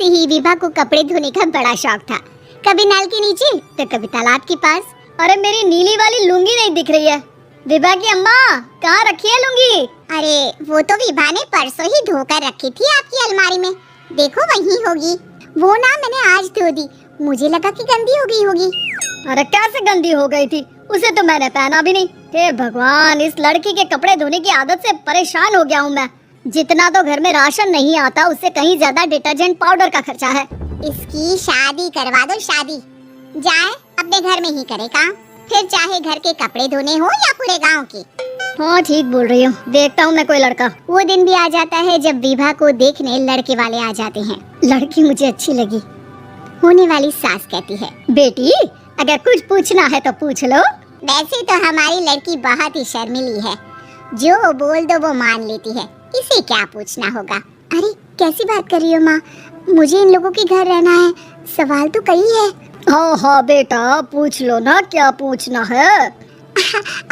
से ही विभा को कपड़े धोने का बड़ा शौक था। कभी नल के नीचे तो कभी तालाब के पास। अरे मेरी नीली वाली लुंगी नहीं दिख रही है। विभा की अम्मा, कहाँ रखी है लुंगी? अरे वो तो विभा ने परसों ही धोकर रखी थी आपकी अलमारी में, देखो वहीं होगी। वो ना मैंने आज धो दी, मुझे लगा कि गंदी हो गई होगी। अरे कैसे गंदी हो गई थी, उसे तो मैंने पहना भी नहीं। हे भगवान, इस लड़की के कपड़े धोने की आदत से परेशान हो गया हूँ मैं। जितना तो घर में राशन नहीं आता उससे कहीं ज्यादा डिटर्जेंट पाउडर का खर्चा है। इसकी शादी करवा दो, शादी जाए अपने घर में ही करे काम, फिर चाहे घर के कपड़े धोने हो या पूरे गांव के। हाँ ठीक बोल रही हूँ, देखता हूँ मैं कोई लड़का। वो दिन भी आ जाता है जब विभा को देखने लड़के वाले आ जाते हैं। लड़की मुझे अच्छी लगी। होने वाली सास कहती है, बेटी अगर कुछ पूछना है तो पूछ लो। वैसे तो हमारी लड़की बहुत ही शर्मीली है, जो बोल दो वो मान लेती है, इसे क्या पूछना होगा। अरे कैसी बात कर रही हो माँ, मुझे इन लोगों के घर रहना है, सवाल तो कई है। हाँ हाँ बेटा पूछ लो ना, क्या पूछना है।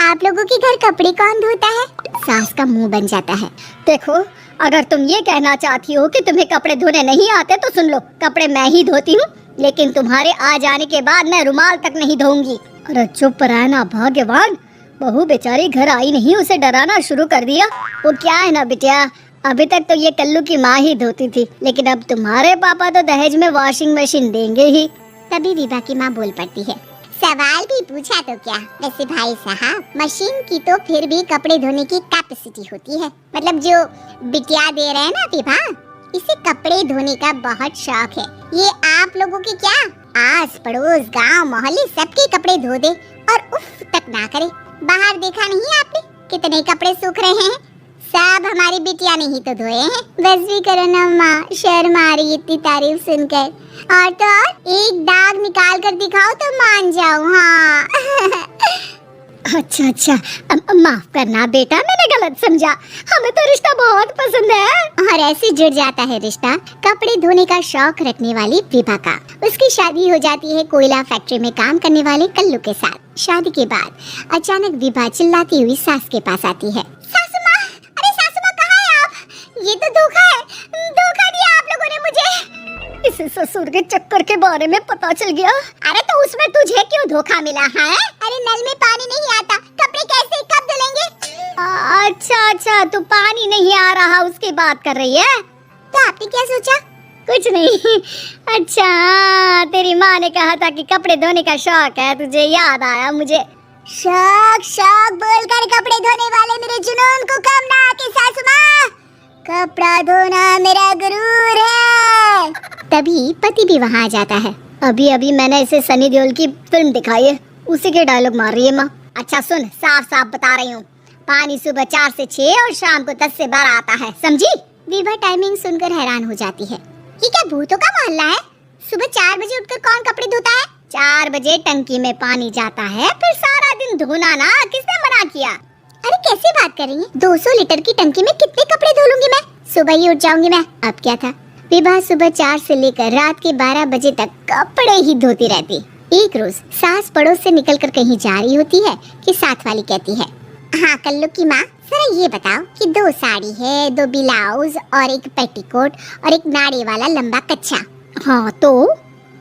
आप लोगों के घर कपड़े कौन धोता है? सास का मुंह बन जाता है। देखो अगर तुम ये कहना चाहती हो कि तुम्हें कपड़े धोने नहीं आते तो सुन लो, कपड़े मैं ही धोती हूँ, लेकिन तुम्हारे आ जाने के बाद मैं रुमाल तक नहीं धोऊंगी। अरे चुप रहना भाग्यवान, बहू बेचारी घर आई नहीं, उसे डराना शुरू कर दिया। वो क्या है ना बिटिया, अभी तक तो ये कल्लू की माँ ही धोती थी, लेकिन अब तुम्हारे पापा तो दहेज में वॉशिंग मशीन देंगे ही। तभी विभा की माँ बोल पड़ती है, सवाल भी पूछा तो क्या, वैसे भाई साहब मशीन की तो फिर भी कपड़े धोने की कैपेसिटी होती है। मतलब जो बिटिया दे रहे हैं ना विभा, इसे कपड़े धोने का बहुत शौक है। ये आप लोगों के क्या आस पड़ोस गांव मोहल्ले सबके कपड़े धो दे और उफ तक ना करे। बाहर देखा नहीं आपने कितने कपड़े सूख रहे हैं, सब हमारी बिटिया ने ही तो धोए हैं। बस भी करो ना माँ, शर्म आ रही इतनी तारीफ सुनकर। और तो और एक दाग निकाल कर दिखाओ तो मान जाओ। हाँ अच्छा माफ करना बेटा, मैंने गलत समझा, हमें तो रिश्ता बहुत पसंद है। और ऐसे जुड़ जाता है रिश्ता कपड़े धोने का शौक रखने वाली विभा का। उसकी शादी हो जाती है कोयला फैक्ट्री में काम करने वाले कल्लू के साथ। शादी के बाद अचानक विभा चिल्लाती हुई सास के पास आती है, सासू माँ, अरे सासू माँ कहाँ है आप? ये तो धोखा है, धोखा दिया आप लोगों ने मुझे। इसे ससुर के चक्कर के बारे में पता चल गया। अरे तो उसमें तुझे क्यों धोखा मिला है? अरे नल में पानी नहीं आता, कपड़े कैसे कब धुलेंगे? अच्छा तू पानी नहीं आ रहा उसकी बात कर रही है। तो आपने क्या सोचा? कुछ नहीं। अच्छा तेरी माँ ने कहा था कि कपड़े धोने का शौक है, तुझे याद आया मुझे। शौक बोलकर कपड़े धोने वाले मेरे जुनून को कम ना आके सासू माँ, कपड़ा धोना मेरा गुरूर है। तभी पति भी वहाँ आ जाता है। अभी मैंने इसे सनी देओल की फिल्म दिखाई है, उसी के डायलॉग मार रही है माँ। अच्छा सुन, साफ बता रही हूँ, पानी सुबह 4 से 6 और शाम को 10 से 12 आता है, समझी? विभा टाइमिंग सुनकर हैरान हो जाती है, ये क्या भूतों का मोहल्ला है? सुबह 4 बजे उठकर कौन कपड़े धोता है? 4 बजे टंकी में पानी जाता है, फिर सारा दिन धोना ना, किसने मना किया? अरे कैसे बात कर रही है, 200 लीटर की टंकी में कितने कपड़े धो लूंगी मैं, सुबह ही उठ जाऊंगी मैं। अब क्या था, विभा सुबह 4 से लेकर रात के 12 बजे तक कपड़े ही धोती रहती। एक रोज सास पड़ोस से निकलकर कहीं जा रही होती है कि साथ वाली कहती है, हाँ कल्लू की माँ जरा ये बताओ कि 2 साड़ी है, 2 ब्लाउज और एक पेटीकोट और एक नाड़े वाला लंबा कच्छा। हाँ तो?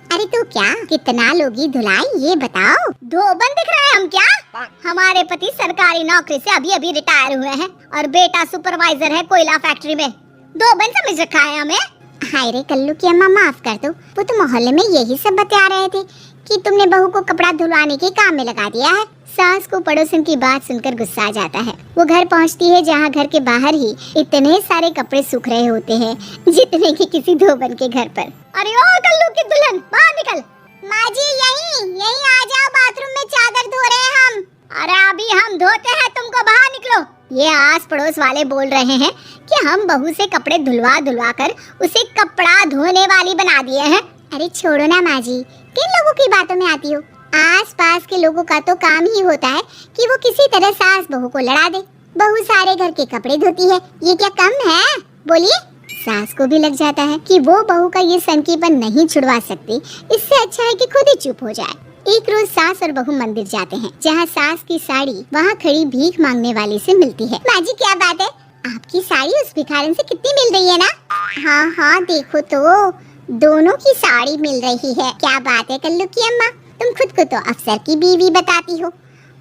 अरे तो क्या, कितना लोगी धुलाई ये बताओ। धोबन दिख रहे हैं हम क्या? हमारे पति सरकारी नौकरी से अभी रिटायर हुए हैं और बेटा सुपरवाइजर है कोयला फैक्ट्री में, धोबन समझ रखा है हमें। हाय रे कल्लू की अम्मा माफ कर दो, वो तो मोहल्ले में यही सब बता रहे थे कि तुमने बहू को कपड़ा धुलवाने के काम में लगा दिया है। सास को पड़ोसन की बात सुनकर गुस्सा आ जाता है। वो घर पहुंचती है जहां घर के बाहर ही इतने सारे कपड़े सूख रहे होते हैं जितने कि किसी धोबन के घर पर। अरे ओ कल्लू की दुल्हन बाहर निकल। माँ जी यहीं आ जाओ, बाथरूम में चादर धो रहे हैं हम। अरे अभी हम धोते हैं, तुमको बाहर निकलो। ये आस पड़ोस वाले बोल रहे हैं कि हम बहू से कपड़े धुलवा कर उसे कपड़ा धोने वाली बना दिए हैं। अरे छोड़ो ना माँ जी, किन लोगों की बातों में आती हो? आस पास के लोगों का तो काम ही होता है कि वो किसी तरह सास बहू को लड़ा दे। बहू सारे घर के कपड़े धोती है, ये क्या कम है? बोलिए। सास को भी लग जाता है कि वो बहू का ये सनकीपन नहीं छुड़वा सकती, इससे अच्छा है कि खुद ही चुप हो जाए। एक रोज सास और बहू मंदिर जाते हैं जहाँ सास की साड़ी वहाँ खड़ी भीख मांगने वाली से मिलती है। माँ जी क्या बात है, आपकी साड़ी उस भिखारन से कितनी मिल रही है ना? हाँ देखो तो दोनों की साड़ी मिल रही है। क्या बात है कल्लू की अम्मा, तुम खुद को तो अफसर की बीवी बताती हो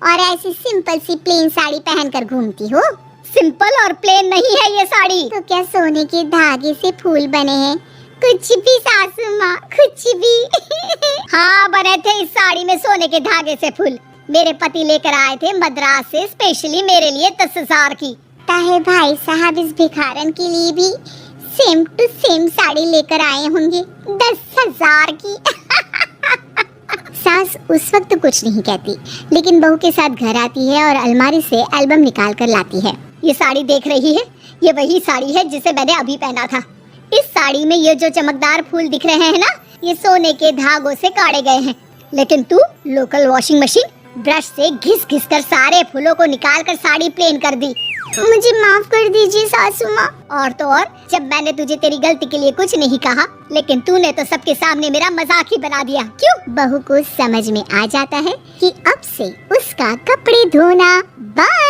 और ऐसी सिंपल सी प्लेन साड़ी पहनकर घूमती हो। सिंपल और प्लेन नहीं है ये साड़ी। तो क्या सोने के धागे से फूल बने हैं? कुछ भी सासू माँ, कुछ भी। हाँ, बने थे इस साड़ी में सोने के धागे से फूल। मेरे पति लेकर आए थे मद्रास से स्पेशली मेरे लिए 10,000 की। ताहे भाई साहब इस भिखारन के लिए भी सेम टू सेम साड़ी लेकर आए होंगे 10,000 की। सास उस वक्त तो कुछ नहीं कहती, लेकिन बहू के साथ घर आती है और अलमारी से एल्बम निकाल कर लाती है। ये साड़ी देख रही है, ये वही साड़ी है जिसे मैंने अभी पहना था। इस साड़ी में ये जो चमकदार फूल दिख रहे हैं ना, ये सोने के धागों से काढ़े गए हैं। लेकिन तू लोकल वॉशिंग मशीन ब्रश से घिस घिस कर सारे फूलों को निकाल कर साड़ी प्लेन कर दी। मुझे माफ कर दीजिए सासू माँ। और तो और, जब मैंने तुझे तेरी गलती के लिए कुछ नहीं कहा, लेकिन तूने तो सबके सामने मेरा मजाक ही बना दिया। क्यों? बहू को समझ में आ जाता है कि अब से उसका कपड़े धोना बंद।